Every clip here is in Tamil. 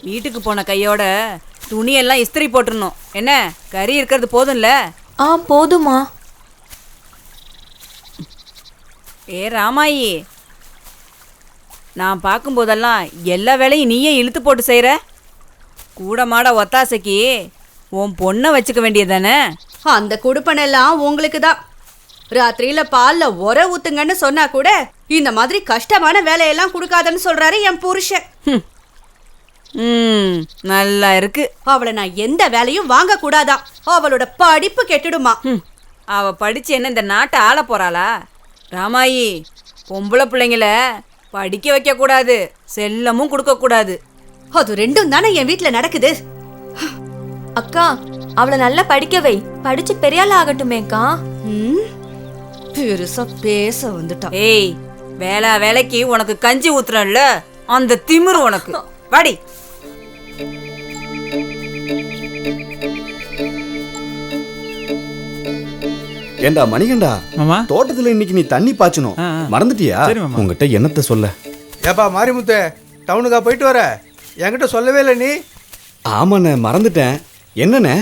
வீட்டுக்கு போன கையோட துணியெல்லாம் இஸ்திரி போட்டுருணும். என்ன கறி இருக்கிறது போதும்ல? போதுமா. ஏ ராமாயி, நான் பார்க்கும்போதெல்லாம் எல்லா வேலையும் நீயே இழுத்து போட்டு செய்கிற. கூட மாட ஒத்தாசைக்கு உன் பொண்ணை வச்சுக்க வேண்டியதானே? அந்த குடுப்பனெல்லாம் உங்களுக்கு தான். ராத்திரியில பால்ல உர ஊத்துங்கன்னு சொன்னா கூட இந்த மாதிரி கஷ்டமான வேலையெல்லாம் கொடுக்காதன்னு சொல்றாரு என் புருஷன். நல்லா இருக்கு. அவளை நான் எந்த வேலையும் வாங்க கூடாதான். அவளோட படிப்பு கெட்டுடுமா. அவ படிச்சு என்ன இந்த நாட்டை ஆள போறாளா? ராமாயி, பொம்பளை பிள்ளைங்கள படிக்க வைக்க கூடாது, செல்லமும் கொடுக்க கூடாது. அது ரெண்டும் தானே என் வீட்டுல நடக்குது. அக்கா, அவளை நல்லா படிக்க வை. படிச்சு பெரியாள் ஆகட்டுமேக்கா. பெருசா பேச வந்துட்டான். ஏய், வேலைக்கு உனக்கு கஞ்சி ஊத்துறல்ல, அந்த திமிரு உனக்கு. வாடி. ஏண்டா மணிகண்டா, மாமா தோட்டத்துல இன்னைக்கு நீ தண்ணி பாய்ச்சணும், மறந்துட்டியா? உங்ககிட்ட என்னத்த சொல்ல? ஏப்பா மாரிமுத்து, டவுனுக்கா போயிட்டு வர? என்கிட்ட சொல்லவே இல்லை நீ. ஆமாண்ணே, மறந்துட்டேன். என்னண்ணே?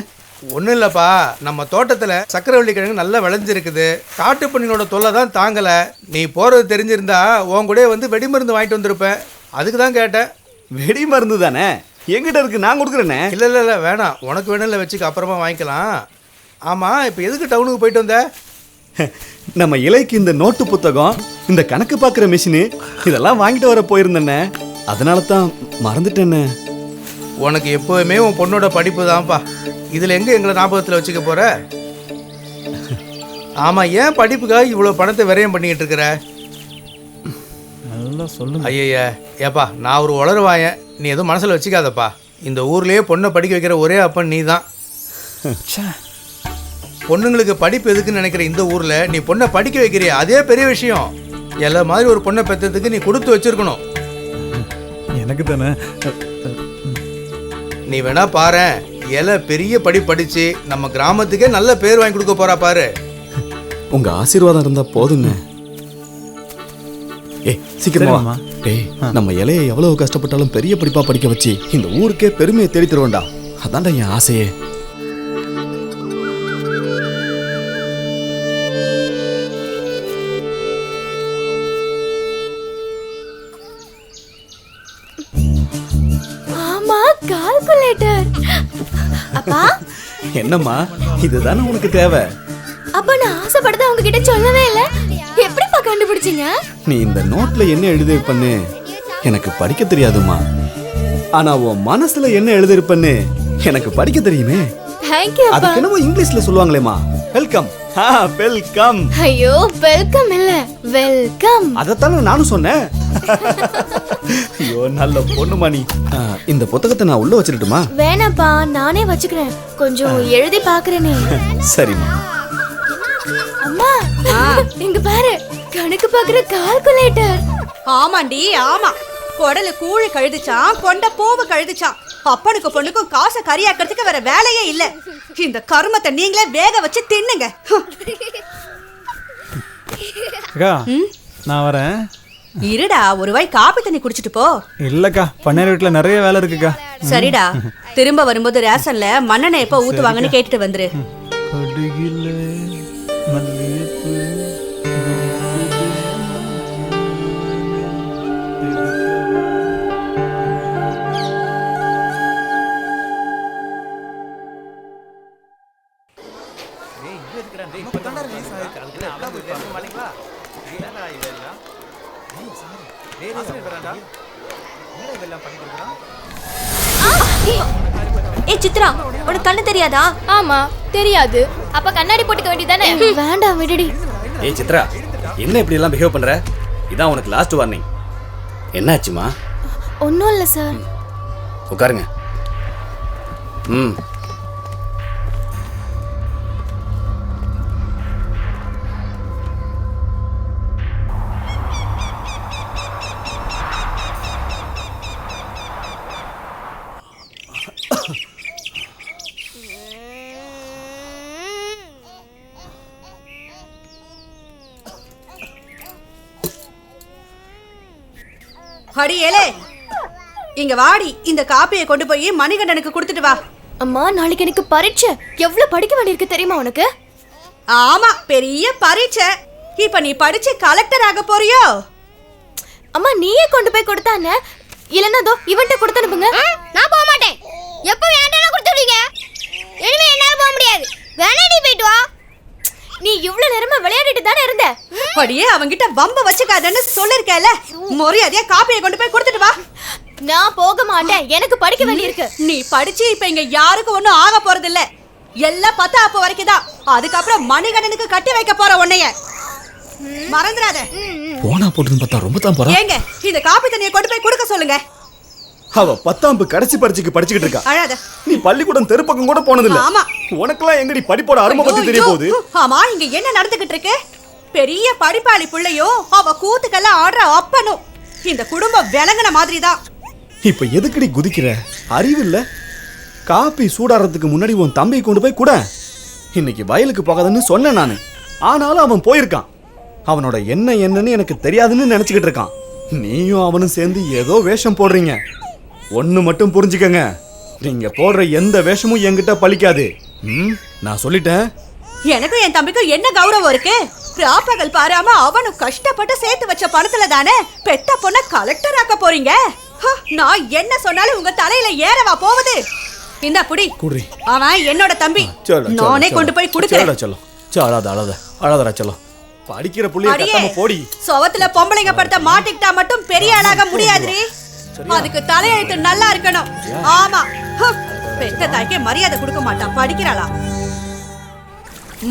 ஒன்றும் இல்லைப்பா, நம்ம தோட்டத்தில் சக்கரவள்ளி கிழங்கு நல்லா விளைஞ்சிருக்குது. காட்டு பண்ணினோட தொல்லை தான் தாங்கலை. நீ போகிறது தெரிஞ்சிருந்தா உன் கூட வந்து வெடிமருந்து வாங்கிட்டு வந்திருப்பேன். அதுக்கு தான் கேட்டேன். வெடி மருந்து தானே, எங்கிட்ட இருக்கு, நான் கொடுக்குறேண்ணே. இல்லை வேணாம், உனக்கு வேணும்ல வச்சுக்க, அப்புறமா வாங்கிக்கலாம். ஆமாம், இப்போ எதுக்கு டவுனுக்கு போயிட்டு வந்த? நம்ம இலைக்கு இந்த நோட்டு புத்தகம், இந்த கணக்கு பார்க்குற மிஷினு, இதெல்லாம் வாங்கிட்டு வர போயிருந்தேண்ணே. அதனால தான் மறந்துட்டேண்ணே. உனக்கு எப்போவுமே உன் பொண்ணோட படிப்பு தான்ப்பா. இதில் எங்கே எங்களை ஞாபகத்தில் வச்சுக்க போகிற? ஆமாம், ஏன் படிப்புக்காக இவ்வளோ பணத்தை விரயம் பண்ணிக்கிட்டு இருக்கிற? நல்லா சொல்லுங்க. ஐயா ஏப்பா, நான் ஒரு உளருவாயன், நீ எதுவும் மனசில் வச்சுக்காதப்பா. இந்த ஊர்லேயே பொண்ணை படிக்க வைக்கிற ஒரே அப்பன் நீ தான். பொண்ணுங்களுக்கு படிப்பு எதுக்குன்னு நினைக்கிற இந்த ஊரில் நீ பொண்ணை படிக்க வைக்கிறிய, அதே பெரிய விஷயம். எல்லா மாதிரி ஒரு பொண்ணை பெற்றதுக்கு நீ கொடுத்து வச்சிருக்கணும். எனக்கு தானே. நீ வேணா பாரு, பெரிய படிச்சு நம்ம கிராமத்துக்கே நல்ல பேர் வாங்கி கொடுக்க போறா பாரு. உங்க ஆசீர்வாதம் இருந்தா போதுங்க. சீக்கிரமா. டேய், நம்ம இலையை எவ்வளவு கஷ்டப்பட்டாலும் பெரிய படிப்பா படிக்க வச்சு இந்த ஊருக்கே பெருமையை தேடி தருவேன்டா. அதான்டா என் ஆசையே. கால்குலேட்டர். அப்பா, என்னம்மா, இதுதானே உனக்கு தேவை? அப்பா, நான் ஆசைப்பட்டதை உங்ககிட்ட சொல்லவே இல்ல. எப்படிப்பா கண்டுபிடிச்சீங்க? நீ இந்த நோட்ல என்ன எழுதிருப்பன்னு எனக்கு படிக்க தெரியாதுமா, ஆனா உன் மனசுல என்ன எழுதிருப்பன்னு எனக்கு படிக்க தெரியுமே. Thank you. அதுக்கு என்னமோ இங்கிலீஷ்ல சொல்லுவாங்களேமா, வெல்கம். வெல்கம். ஐயோ, வெல்கம் இல்ல, வெல்கம். அதத்தானே நானும் சொன்னேன். ஐயோ, நல்ல பொண்ணுமா நீ. இந்த புத்தகத்தை நான் உள்ள வச்சிரட்டுமா? வேணாப்பா, நானே வச்சுக்கிறேன். கொஞ்சம் எழுதி பாக்குறேனே. சரிம்மா. அம்மா, இங்க பாரு, கணக்கு பாக்குற கால்குலேட்டர். ஆமாண்டி, ஆமா. குடலு கூழு கழுதுச்சான், கொண்ட பூவு கழுதுச்சான். அப்பனுக்கு பொண்ணுக்கும் காசை கறியாக்கிறதுக்கு வேற வேலையே இல்ல. இந்த கருமத்தை நீங்களே வேக வச்சு தின்னுங்க. அக்கா, நான் வரேன். இருடா, ஒரு வாய் காப்பி தண்ணி குடிச்சிட்டு போ. இல்லக்கா, பண்ணையார் வீட்டுல நிறைய வேலை இருக்குக்கா. சரிடா, திரும்ப வரும்போது ரேஷன்ல மண்ணெண்ணெய் எப்ப ஊத்துவாங்கன்னு கேட்டுட்டு வந்துரு. ஏ சித்ரா, உனக்கு கண்ணு தெரியாதா? ஆமா தெரியாது. அப்ப கண்ணாடி போட்டுக்க வேண்டியதானே? வேண்டாம், விடுடி. ஏய் சித்ரா, என்ன இப்படி எல்லாம் பிஹேவ் பண்ற? இதான் உனக்கு லாஸ்ட் வார்னிங். என்னாச்சுமா? ஒன்றும் இல்லை சார். உட்காருங்க. அடி ஏலே, இங்க வாடி, இந்த காப்பியை கொண்டு போய் மணிகண்டனுக்கு கொடுத்துட்டு வா. அம்மா நாளைக்கு எனக்கு பரீட்சை. எவ்வளவு படிக்க வேண்டியிருக்கு தெரியுமா உனக்கு? ஆமா, பெரிய பரீட்சை. இப்ப நீ படிச்சு கலெக்டர் ஆக போறியோ? அம்மா நீயே கொண்டு போய் கொடுத்தானே, இல்லன்னா தோ இவன்ட்ட கொடுத்து அனுப்புங்க. நான் போக மாட்டேன். எப்போ வேண்டாம் கொடுத்துடுவீங்க? இனிமே என்னால போக முடியாது. வேணா நீ போயிட்டு வா. நீ இவ்வளவு நேரமா விளையாடிட்டு தானே இருந்த. படியே அவங்கிட்ட வம்ப வச்சுக்காதன்னு சொல்லிருக்கேல. மரியாதையா காப்பியை கொண்டு போய் கொடுத்துட்டு வா. நான் போக மாட்டேன். எனக்கு படிக்க வேண்டியிருக்கு. நீ படிச்சு இப்ப இங்க யாருக்கும் ஒண்ணும் ஆக போறது இல்ல. எல்லாம் 10 வரைக்கும் தான். அதுக்கப்புறம் மணிகண்டனுக்கு கட்டி வைக்க போற உன்னைய மறந்துடாத. போனா போட்டுன்னு பார்த்தா ரொம்ப தான் போறா. ஏங்க, இந்த காப்பி தண்ணியை கொண்டு போய் கொடுக்க சொல்லுங்க. அவ 10ஆம் கடைசி பரீட்சைக்கு படிச்சுக்கிட்டு இருக்கா. அழாத. நீ பள்ளிக்கூடம் தெருப்பக்கம் கூட போனதில்ல. ஆமா. உனக்கெல்லாம் எங்கடி படிப்போட அருமை பத்தி தெரிய போகுது? ஆமா, இங்க என்ன நடந்துகிட்டு இருக்கு? பெரிய படிப்பாளி பிள்ளையும் அவ கூத்துக்கெல்லாம் ஆடுற அப்பனும் இந்த குடும்பம் விளங்குன மாதிரி தான். இப்ப எதுக்கடி குதிக்கிற? அறிவில்ல? காப்பி சூடாறதுக்கு முன்னாடி உன் தம்பி கொண்டு போய் கூட. இன்னைக்கு வயலுக்கு போகாதன்னு சொன்னேன் நானு. ஆனாலும் அவன் போயிருக்கான். அவனோட என்னன்னு எனக்கு தெரியாதுன்னு நினைச்சுக்கிட்டு இருக்கான். நீயும் அவனும் சேர்ந்து ஏதோ வேஷம் போடுறீங்க. ஒண்ணு மட்டும் புரிஞ்சுக்கங்க, நீங்க போடுற எந்த வேஷமும் என்கிட்ட பலிக்காது. நான் சொல்லிட்டேன். எனக்கும் என் தம்பிக்கும் என்ன கௌரவம் இருக்கு? ராப்பகல் பாராம அவனும் கஷ்டப்பட்டு சேர்த்து வச்ச பணத்துல தானே பெத்த பொண்ண கலெக்டர் ஆக்க போறீங்க. நான் என்ன சொன்னாலும் உங்க தலையில ஏறவா போகுது? இந்த புடி. அவன் என்னோட தம்பி. நானே கொண்டு போய் கொடுக்கிறேன். அழாதரா செல்லம். படிக்கிற புள்ளைய கத்தாம போடி. சோவத்துல பொம்பளைங்க படுத்த மாட்டிக்கிட்டா மட்டும் பெரிய ஆளாக முடியாதுரி. அதுக்கு தலையெழுத்து நல்லா இருக்கணும். ஆமா, பெத்த தாய்க்கே மரியாதை கொடுக்க மாட்டான். படிக்கிறாளா?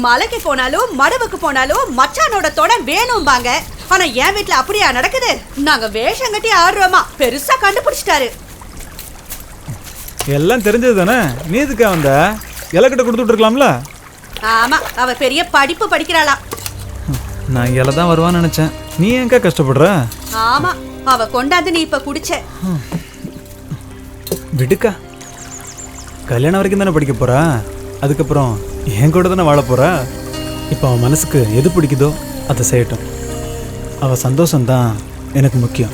மலைக்கு போனாலும் மடுவுக்கு போனாலும் மச்சானோட தொட வேணும்பாங்க. ஆனா என் வீட்டுல அப்படியா நடக்குது? நாங்க வேஷம் கட்டி ஆடுறோமா பெருசா கண்டுபிடிச்சிட்டாரு. எல்லாம் தெரிஞ்சது தானே. நீ எதுக்கா வந்த? இலக்கிட்ட கொடுத்துட்டு இருக்கலாம்ல. ஆமா, அவ பெரிய படிப்பு படிக்கிறாளா. நான் இலை தான் வருவான்னு நினைச்சேன். நீ ஏங்கா கஷ்டப்படுற? ஆமா, அவ கொண்டாந்து நீ இப்ப குடிச்ச. விடுக்கா, கல்யாணம் வரைக்கும் தானே படிக்க போறா. அதுக்கப்புறம் என் கூட தானே வாழ போறா. இப்போ அவன் மனசுக்கு எது பிடிக்குதோ அதை செய்யட்டும். அவள் சந்தோஷம்தான் எனக்கு முக்கியம்.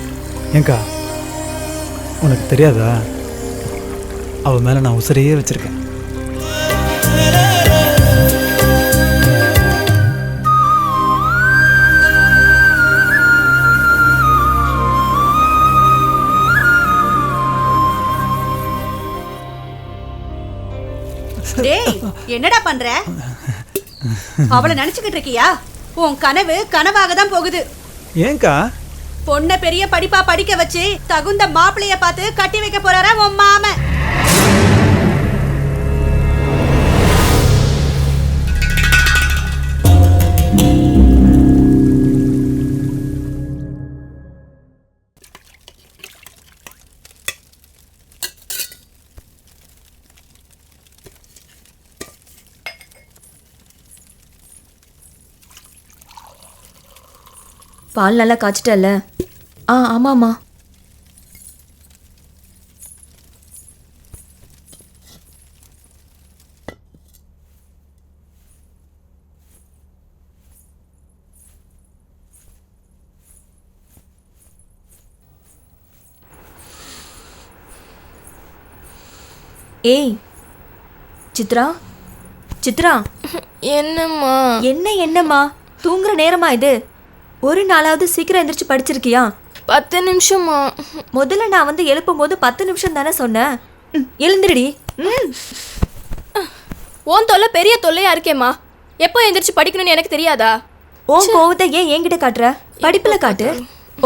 ஏங்கா, உனக்கு தெரியாதா, அவள் மேலே நான் உசிரையே வச்சிருக்கேன். டேய், என்னடா பண்ற? அவளை நினைச்சுக்கிட்டு இருக்கியா? உன் கனவு கனவாக தான் போகுது. ஏங்கா? பொண்ண பெரிய படிப்பா படிக்க வச்சு தகுந்த மாப்பிளைய பார்த்து கட்டி வைக்க போறாரா உன் மாமன். பால் நல்லா காய்ச்சிட்டல்ல? ஆமாம்மா. ஏய் சித்ரா, சித்ரா. என்னம்மா? என்னம்மா, தூங்குற நேரமா இது? ஒரு நாளாவது சீக்கிரம் எந்திரிச்சு படிச்சிருக்கியா? 10 நிமிஷமா? முதல்ல நான் வந்து எழுப்பும் போது 10 நிமிஷம் தானே சொன்னேன். எழுந்துருடி. உன் தொல்லை பெரிய தொல்லையா இருக்கேம்மா. எப்போ எந்திரிச்சு படிக்கணும்னு எனக்கு தெரியாதா? உன் கோவத்தை ஏன் என்கிட்ட காட்டுற? படிப்புல காட்டு.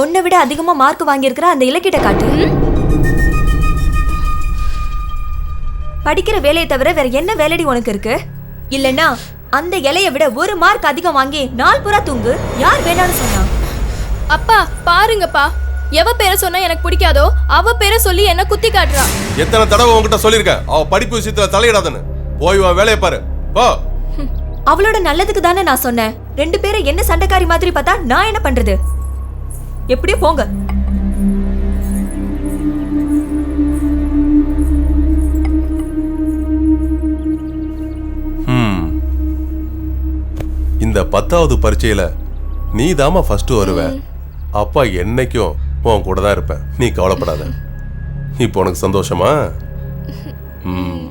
உன்னை விட அதிகமா மார்க் வாங்கியிருக்கிற அந்த இலக்கிட்ட காட்டு. படிக்கிற வேலையை தவிர வேற என்ன வேலைடி உனக்கு இருக்கு? இல்லைன்னா அந்த இலையை விட ஒரு மார்க் அதிகம் வாங்கி நாள் பூரா தூங்கு. யார் வேணான்னு சொன்னா? அப்பா பாருங்கப்பா, எவ பேரை சொன்னா எனக்கு பிடிக்காதோ அவ பேரை சொல்லி என்ன குத்தி காட்டுறா. எத்தனை தடவை உன்கிட்ட சொல்லிருக்கேன் அவ படிப்பு விஷயத்துல தலையிடாதன்னு. போய் வா, வேலையை பாரு போ. அவளோட நல்லதுக்கு தானே நான் சொன்னேன். 2 பேரும் என்ன சண்டைக்காரி மாதிரி பார்த்தா நான் என்ன பண்றது? எப்படியோ போங்க. இந்த 10வது பரீட்சையில நீ தாமா ஃபர்ஸ்ட் வருவ. அப்பா என்னைக்கும் உன் கூட தான் இருப்பேன். நீ கவலைப்படாத. இப்போ உனக்கு சந்தோஷமா? ம்